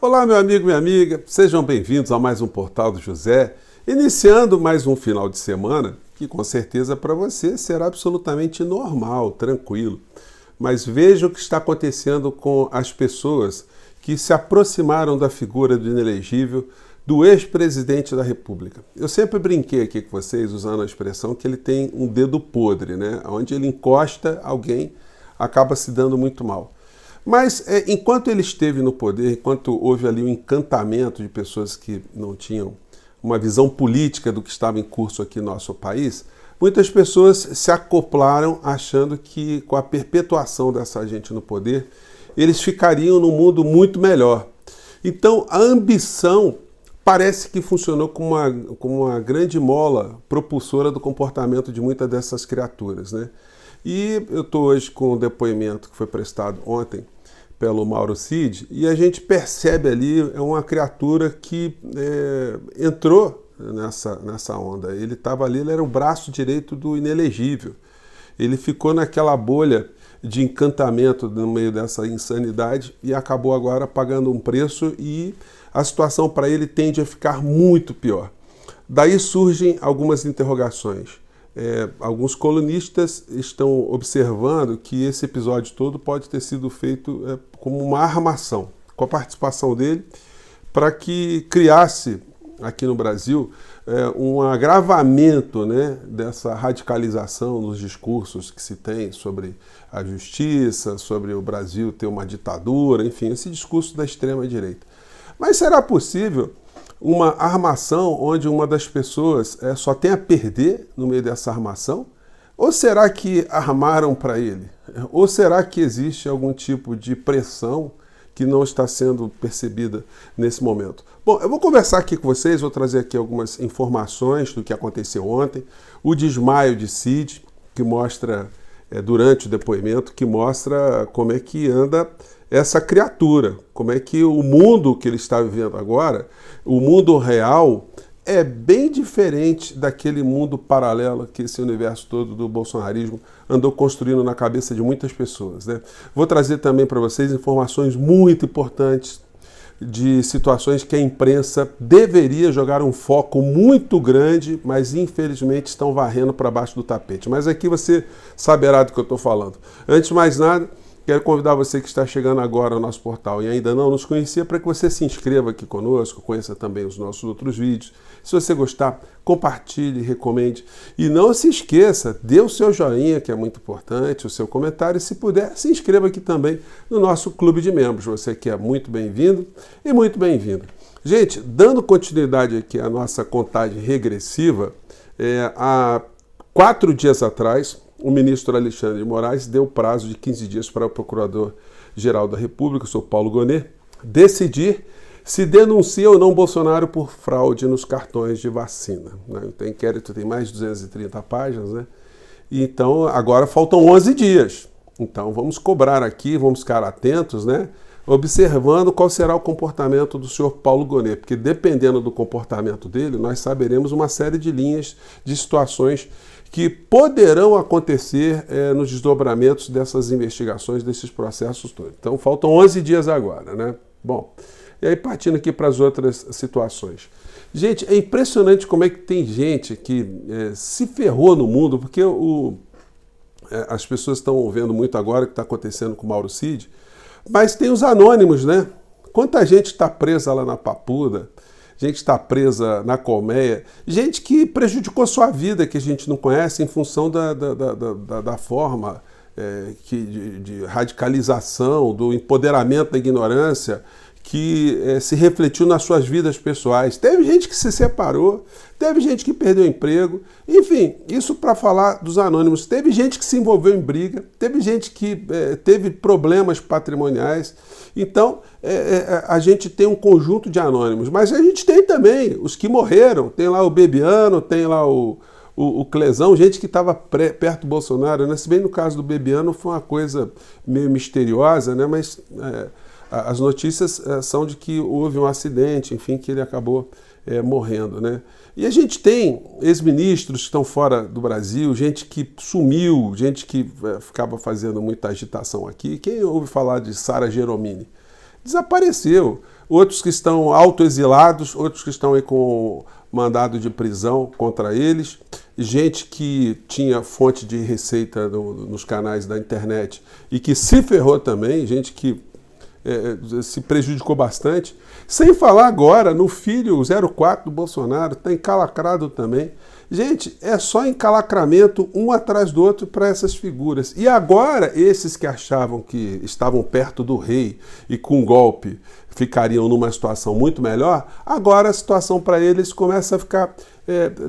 Olá, meu amigo, minha amiga, sejam bem-vindos a mais um Portal do José, iniciando mais um final de semana que com certeza para você será absolutamente normal, tranquilo. Mas veja o que está acontecendo com as pessoas que se aproximaram da figura do inelegível, do ex-presidente da República. Eu sempre brinquei aqui com vocês usando a expressão que ele tem um dedo podre, né? Onde ele encosta alguém, acaba se dando muito mal. Mas enquanto ele esteve no poder, enquanto houve ali um encantamento de pessoas que não tinham uma visão política do que estava em curso aqui no nosso país, muitas pessoas se acoplaram achando que com a perpetuação dessa gente no poder, eles ficariam num mundo muito melhor. Então a ambição parece que funcionou como uma grande mola propulsora do comportamento de muitas dessas criaturas, né? E eu estou hoje com um depoimento que foi prestado ontem pelo Mauro Cid, e a gente percebe ali uma criatura que entrou nessa onda. Ele estava ali, ele era o braço direito do inelegível. Ele ficou naquela bolha de encantamento no meio dessa insanidade e acabou agora pagando um preço e a situação para ele tende a ficar muito pior. Daí surgem algumas interrogações. Alguns colunistas estão observando que esse episódio todo pode ter sido feito como uma armação, com a participação dele, para que criasse aqui no Brasil um agravamento, né, dessa radicalização nos discursos que se tem sobre a justiça, sobre o Brasil ter uma ditadura, enfim, esse discurso da extrema-direita. Mas será possível uma armação onde uma das pessoas só tem a perder no meio dessa armação? Ou será que armaram para ele? Ou será que existe algum tipo de pressão que não está sendo percebida nesse momento? Bom, eu vou conversar aqui com vocês, vou trazer aqui algumas informações do que aconteceu ontem, o desmaio de Cid, que mostra, durante o depoimento, que mostra como é que anda essa criatura, como é que o mundo que ele está vivendo agora, o mundo real, é bem diferente daquele mundo paralelo que esse universo todo do bolsonarismo andou construindo na cabeça de muitas pessoas, né? Vou trazer também para vocês informações muito importantes de situações que a imprensa deveria jogar um foco muito grande, mas infelizmente estão varrendo para baixo do tapete. Mas aqui você saberá do que eu estou falando. Antes de mais nada, quero convidar você que está chegando agora ao nosso portal e ainda não nos conhecia para que você se inscreva aqui conosco, conheça também os nossos outros vídeos. Se você gostar, compartilhe, recomende. E não se esqueça, dê o seu joinha, que é muito importante, o seu comentário. E se puder, se inscreva aqui também no nosso clube de membros. Você que é muito bem-vindo e muito bem-vindo. Gente, dando continuidade aqui à nossa contagem regressiva, há 4 dias atrás, o ministro Alexandre de Moraes deu prazo de 15 dias para o Procurador-Geral da República, o senhor Paulo Gonet, decidir se denuncia ou não Bolsonaro por fraude nos cartões de vacina. O inquérito tem mais de 230 páginas, né? Então, agora faltam 11 dias. Então, vamos cobrar aqui, vamos ficar atentos, né? Observando qual será o comportamento do senhor Paulo Gonet, porque dependendo do comportamento dele, nós saberemos uma série de linhas, de situações que poderão acontecer nos desdobramentos dessas investigações, desses processos todos. Então, faltam 11 dias agora, né? Bom, e aí partindo aqui para as outras situações. Gente, é impressionante como é que tem gente que se ferrou no mundo, porque as pessoas estão vendo muito agora o que está acontecendo com o Mauro Cid, mas tem os anônimos, né? Quanta gente está presa lá na Papuda, gente está presa na colmeia, gente que prejudicou sua vida, que a gente não conhece, em função da forma de radicalização, do empoderamento da ignorância, que se refletiu nas suas vidas pessoais. Teve gente que se separou, teve gente que perdeu emprego, enfim, isso para falar dos anônimos. Teve gente que se envolveu em briga, teve gente que teve problemas patrimoniais. Então, a gente tem um conjunto de anônimos, mas a gente tem também os que morreram. Tem lá o Bebiano, tem lá o Clesão, gente que estava perto do Bolsonaro, né? Se bem no caso do Bebiano foi uma coisa meio misteriosa, né? Mas as notícias são de que houve um acidente, enfim, que ele acabou morrendo, né? E a gente tem ex-ministros que estão fora do Brasil, gente que sumiu, gente que ficava fazendo muita agitação aqui. Quem ouve falar de Sara Geromini? Desapareceu. outros que estão autoexilados, outros que estão aí com mandado de prisão contra eles, gente que tinha fonte de receita nos canais da internet e que se ferrou também, gente que se prejudicou bastante. Sem falar agora no filho 04 do Bolsonaro, está encalacrado também. Gente, é só encalacramento um atrás do outro para essas figuras. E agora, esses que achavam que estavam perto do rei e com golpe ficariam numa situação muito melhor, agora a situação para eles começa a ficar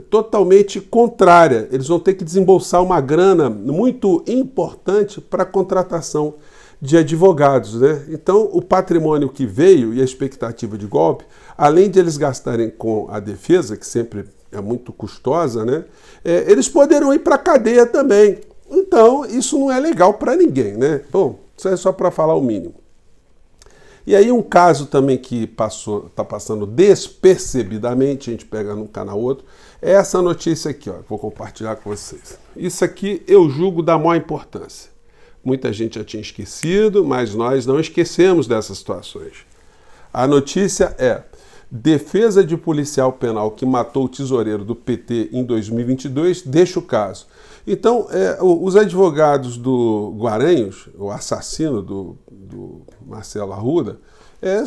totalmente contrária. Eles vão ter que desembolsar uma grana muito importante para a contratação de advogados, né? Então, o patrimônio que veio e a expectativa de golpe, além de eles gastarem com a defesa, que sempre é muito custosa, né? Eles poderão ir para a cadeia também. Então, isso não é legal para ninguém, né? Bom, isso é só para falar o mínimo. E aí um caso também que está passando despercebidamente, a gente pega num canal outro, é essa notícia aqui, ó, vou compartilhar com vocês. Isso aqui eu julgo da maior importância. Muita gente já tinha esquecido, mas nós não esquecemos dessas situações. A notícia é: defesa de policial penal que matou o tesoureiro do PT em 2022 deixa o caso. Então, os advogados do Guaranhos, o assassino do Marcelo Arruda,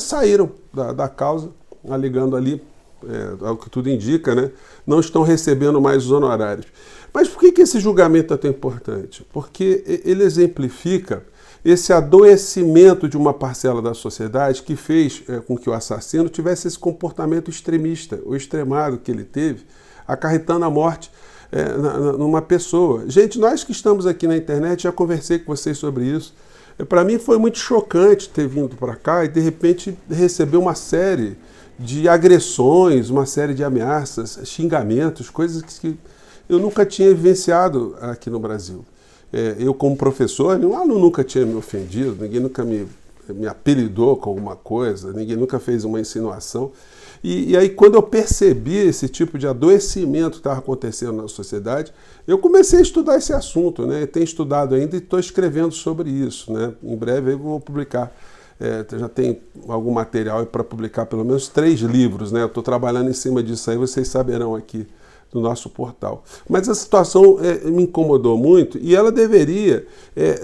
saíram da causa, alegando ali, ao que tudo indica, né, não estão recebendo mais os honorários. Mas por que esse julgamento é tão importante? Porque ele exemplifica esse adoecimento de uma parcela da sociedade que fez com que o assassino tivesse esse comportamento extremista, ou extremado que ele teve, acarretando a morte numa pessoa. Gente, nós que estamos aqui na internet, já conversei com vocês sobre isso. Para mim foi muito chocante ter vindo para cá e de repente receber uma série de agressões, uma série de ameaças, xingamentos, coisas que eu nunca tinha vivenciado aqui no Brasil. Eu, como professor, nenhum aluno nunca tinha me ofendido, ninguém nunca me apelidou com alguma coisa, ninguém nunca fez uma insinuação. E aí, quando eu percebi esse tipo de adoecimento que estava acontecendo na sociedade, eu comecei a estudar esse assunto, né? Tenho estudado ainda e estou escrevendo sobre isso, né? Em breve eu vou publicar. Já tem algum material para publicar pelo menos 3 livros, né? Eu estou trabalhando em cima disso aí, vocês saberão aqui do nosso portal. Mas a situação me incomodou muito e ela deveria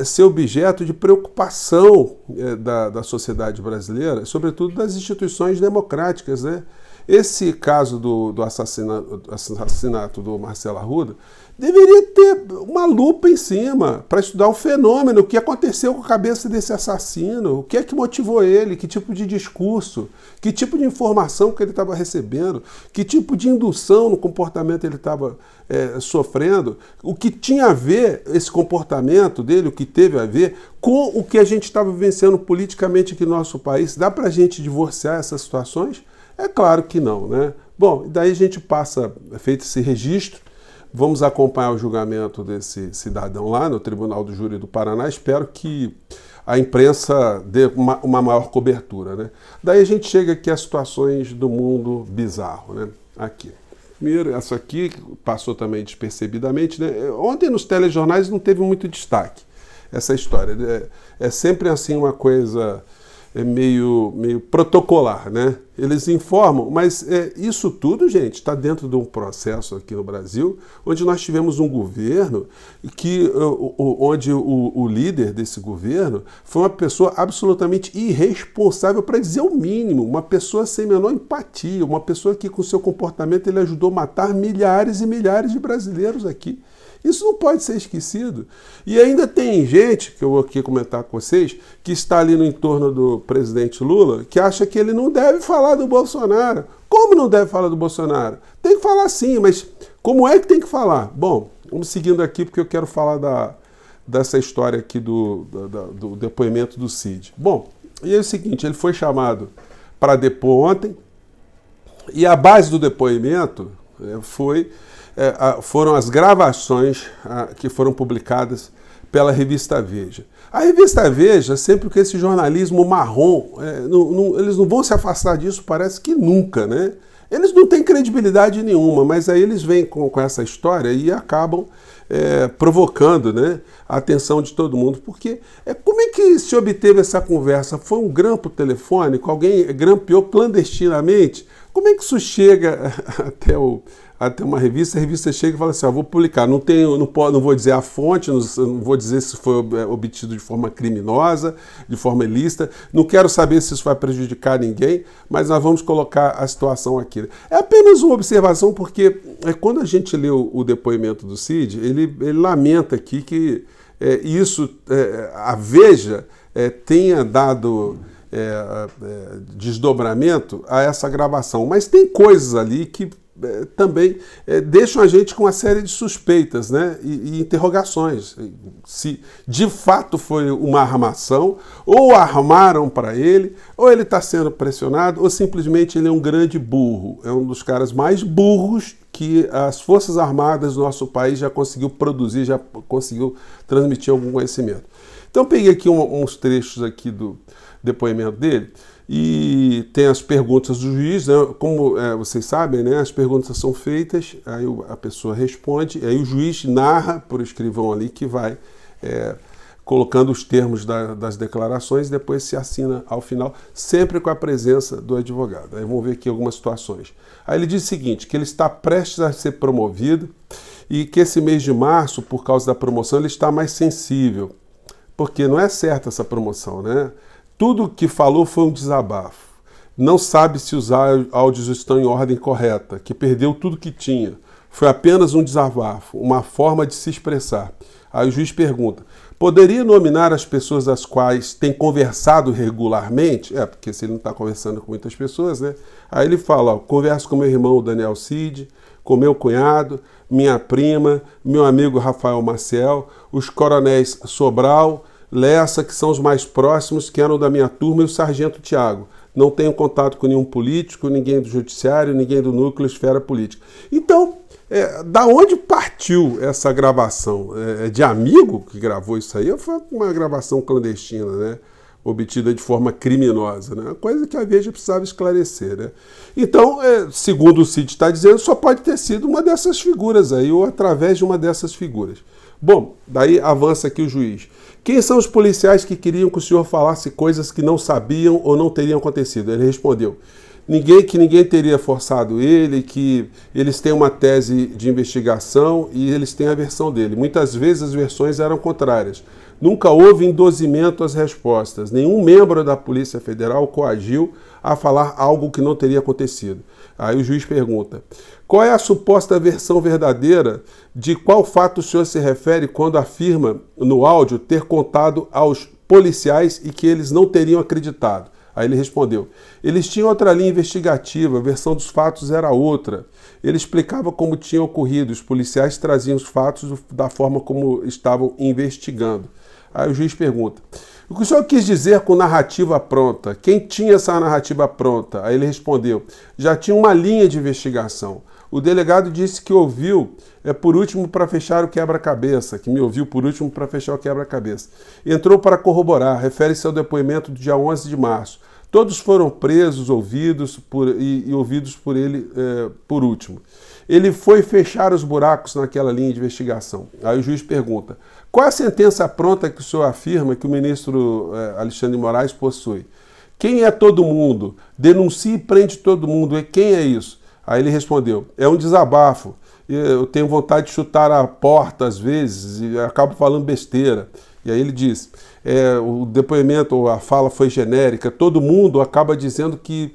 ser objeto de preocupação da sociedade brasileira, sobretudo das instituições democráticas, né? Esse caso do assassinato do Marcelo Arruda deveria ter uma lupa em cima para estudar o fenômeno, o que aconteceu com a cabeça desse assassino, o que é que motivou ele, que tipo de discurso, que tipo de informação que ele estava recebendo, que tipo de indução no comportamento ele estava sofrendo, o que tinha a ver esse comportamento dele, o que teve a ver com o que a gente estava vivenciando politicamente aqui no nosso país. Dá para a gente divorciar essas situações? É claro que não, né? Bom, daí a gente passa, feito esse registro, vamos acompanhar o julgamento desse cidadão lá no Tribunal do Júri do Paraná. Espero que a imprensa dê uma maior cobertura, né? Daí a gente chega aqui às situações do mundo bizarro, né? Aqui. Primeiro, essa aqui passou também despercebidamente, né? Ontem nos telejornais não teve muito destaque essa história. É sempre assim uma coisa meio protocolar, né? Eles informam, mas isso tudo, gente, está dentro de um processo aqui no Brasil, onde nós tivemos um governo onde o líder desse governo foi uma pessoa absolutamente irresponsável, para dizer o mínimo, uma pessoa sem menor empatia, uma pessoa que com seu comportamento ele ajudou a matar milhares e milhares de brasileiros aqui. Isso não pode ser esquecido. E ainda tem gente, que eu vou aqui comentar com vocês, que está ali no entorno do presidente Lula, que acha que ele não deve falar do Bolsonaro. Como não deve falar do Bolsonaro? Tem que falar sim, mas como é que tem que falar? Bom, vamos seguindo aqui, porque eu quero falar dessa história aqui do depoimento do Cid. Bom, e é o seguinte, ele foi chamado para depor ontem, e a base do depoimento foram as gravações que foram publicadas pela revista Veja. A revista Veja, sempre com esse jornalismo marrom, eles não vão se afastar disso, parece que nunca, né? Eles não têm credibilidade nenhuma, mas aí eles vêm com essa história e acabam provocando, né, a atenção de todo mundo. Porque como é que se obteve essa conversa? Foi um grampo telefônico? Alguém grampeou clandestinamente? Como é que isso chega até uma revista? A revista chega e fala assim, vou publicar, não vou dizer a fonte, não vou dizer se foi obtido de forma criminosa, de forma ilícita, não quero saber se isso vai prejudicar ninguém, mas nós vamos colocar a situação aqui. É apenas uma observação, porque quando a gente lê o depoimento do Cid, ele lamenta aqui que a Veja tenha dado desdobramento a essa gravação, mas tem coisas ali que também deixam a gente com uma série de suspeitas, né, e interrogações. Se de fato foi uma armação, ou armaram para ele, ou ele está sendo pressionado, ou simplesmente ele é um grande burro. É um dos caras mais burros que as Forças Armadas do nosso país já conseguiu produzir, já conseguiu transmitir algum conhecimento. Então peguei aqui uns trechos aqui do depoimento dele, e tem as perguntas do juiz, né? Como vocês sabem, né? As perguntas são feitas, aí a pessoa responde, aí o juiz narra por escrivão ali que vai colocando os termos das declarações e depois se assina ao final, sempre com a presença do advogado. Aí vamos ver aqui algumas situações. Aí ele diz o seguinte, que ele está prestes a ser promovido e que esse mês de março, por causa da promoção, ele está mais sensível, porque não é certa essa promoção, né? Tudo que falou foi um desabafo. Não sabe se os áudios estão em ordem correta, que perdeu tudo que tinha. Foi apenas um desabafo, uma forma de se expressar. Aí o juiz pergunta, poderia nominar as pessoas das quais tem conversado regularmente? Porque se ele não está conversando com muitas pessoas, né? Aí ele fala, converso com meu irmão Daniel Cid, com meu cunhado, minha prima, meu amigo Rafael Maciel, os coronéis Sobral, Lessa, que são os mais próximos, que eram da minha turma, e o sargento Tiago. Não tenho contato com nenhum político, ninguém do judiciário, ninguém do núcleo, esfera política. Então, da onde partiu essa gravação? É de amigo que gravou isso aí ou foi uma gravação clandestina, né? Obtida de forma criminosa, né? Coisa que a Veja precisava esclarecer, né? Então, segundo o Cid está dizendo, só pode ter sido uma dessas figuras aí, ou através de uma dessas figuras. Bom, daí avança aqui o juiz. Quem são os policiais que queriam que o senhor falasse coisas que não sabiam ou não teriam acontecido? Ele respondeu, ninguém teria forçado ele, que eles têm uma tese de investigação e eles têm a versão dele. Muitas vezes as versões eram contrárias. Nunca houve endossimento às respostas. Nenhum membro da Polícia Federal coagiu a falar algo que não teria acontecido. Aí o juiz pergunta, qual é a suposta versão verdadeira de qual fato o senhor se refere quando afirma no áudio ter contado aos policiais e que eles não teriam acreditado? Aí ele respondeu, eles tinham outra linha investigativa, a versão dos fatos era outra. Ele explicava como tinha ocorrido, os policiais traziam os fatos da forma como estavam investigando. Aí o juiz pergunta, o que o senhor quis dizer com narrativa pronta? Quem tinha essa narrativa pronta? Aí ele respondeu, já tinha uma linha de investigação. O delegado disse que ouviu por último para fechar o quebra-cabeça, que me ouviu por último para fechar o quebra-cabeça. Entrou para corroborar, refere-se ao depoimento do dia 11 de março. Todos foram presos, ouvidos e ouvidos por ele por último. Ele foi fechar os buracos naquela linha de investigação. Aí o juiz pergunta, qual é a sentença pronta que o senhor afirma que o ministro Alexandre de Moraes possui? Quem é todo mundo? Denuncia e prende todo mundo. E quem é isso? Aí ele respondeu, é um desabafo. Eu tenho vontade de chutar a porta às vezes e acabo falando besteira. E aí ele diz, o depoimento ou a fala foi genérica, todo mundo acaba dizendo que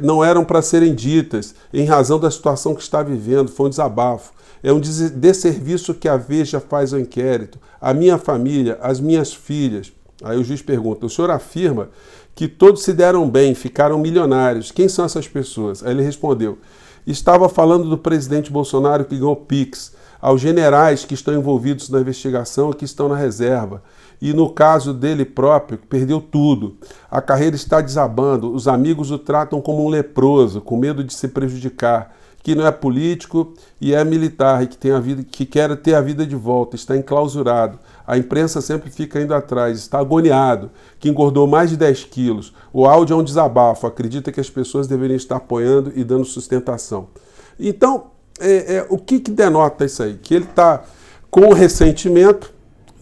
não eram para serem ditas, em razão da situação que está vivendo, foi um desabafo. É um desserviço que a Veja faz ao inquérito, a minha família, as minhas filhas. Aí o juiz pergunta, o senhor afirma que todos se deram bem, ficaram milionários, quem são essas pessoas? Aí ele respondeu, estava falando do presidente Bolsonaro que ganhou Pix, aos generais que estão envolvidos na investigação e que estão na reserva. E no caso dele próprio, que perdeu tudo. A carreira está desabando, os amigos o tratam como um leproso, com medo de se prejudicar. que não é político e é militar e que tem a vida, que quer ter a vida de volta, está enclausurado. A imprensa sempre fica indo atrás, está agoniado, que engordou mais de 10 quilos. O áudio é um desabafo, acredita que as pessoas deveriam estar apoiando e dando sustentação. Então, o que denota isso aí? Que ele está com ressentimento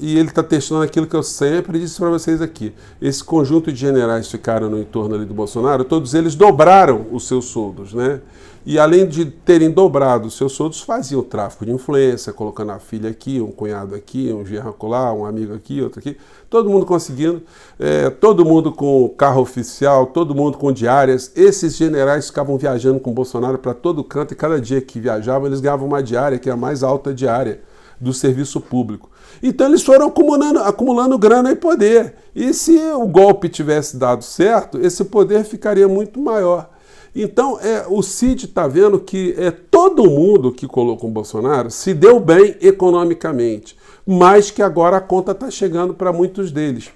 e ele está testando aquilo que eu sempre disse para vocês aqui. Esse conjunto de generais ficaram no entorno ali do Bolsonaro, todos eles dobraram os seus soldos, né? E além de terem dobrado os seus soldos, faziam tráfico de influência, colocando a filha aqui, um cunhado aqui, um genro lá, um amigo aqui, outro aqui. Todo mundo conseguindo, todo mundo com carro oficial, todo mundo com diárias. Esses generais ficavam viajando com o Bolsonaro para todo canto e cada dia que viajavam eles ganhavam uma diária, que é a mais alta diária do serviço público. Então eles foram acumulando grana e poder. E se o golpe tivesse dado certo, esse poder ficaria muito maior. Então, o Cid está vendo que todo mundo que colocou o Bolsonaro se deu bem economicamente, mas que agora a conta está chegando para muitos deles.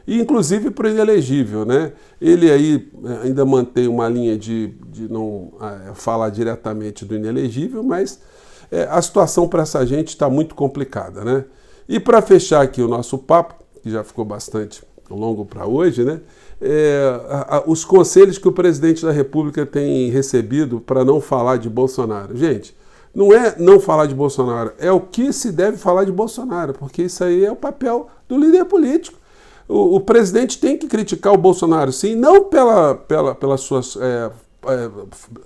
E, inclusive para o inelegível, né? Ele aí ainda mantém uma linha de não falar diretamente do inelegível, mas a situação para essa gente está muito complicada, né? E para fechar aqui o nosso papo, que já ficou bastante longo para hoje, né? Os conselhos que o presidente da República tem recebido para não falar de Bolsonaro. Gente, não é não falar de Bolsonaro, é o que se deve falar de Bolsonaro, porque isso aí é o papel do líder político. O presidente tem que criticar o Bolsonaro, sim, não pelas suas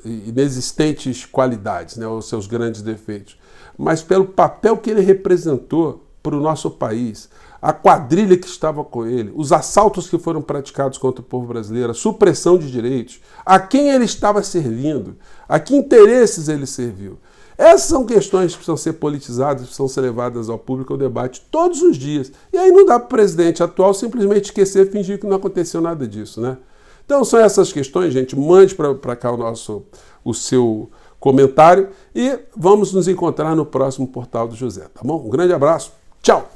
inexistentes qualidades, né, os seus grandes defeitos, mas pelo papel que ele representou para o nosso país, a quadrilha que estava com ele, os assaltos que foram praticados contra o povo brasileiro, a supressão de direitos, a quem ele estava servindo, a que interesses ele serviu. Essas são questões que precisam ser politizadas, precisam ser levadas ao público, ao debate todos os dias. E aí não dá para o presidente atual simplesmente esquecer e fingir que não aconteceu nada disso, né? Então são essas questões, gente. Mande para cá o seu comentário e vamos nos encontrar no próximo Portal do José, tá bom? Um grande abraço, tchau!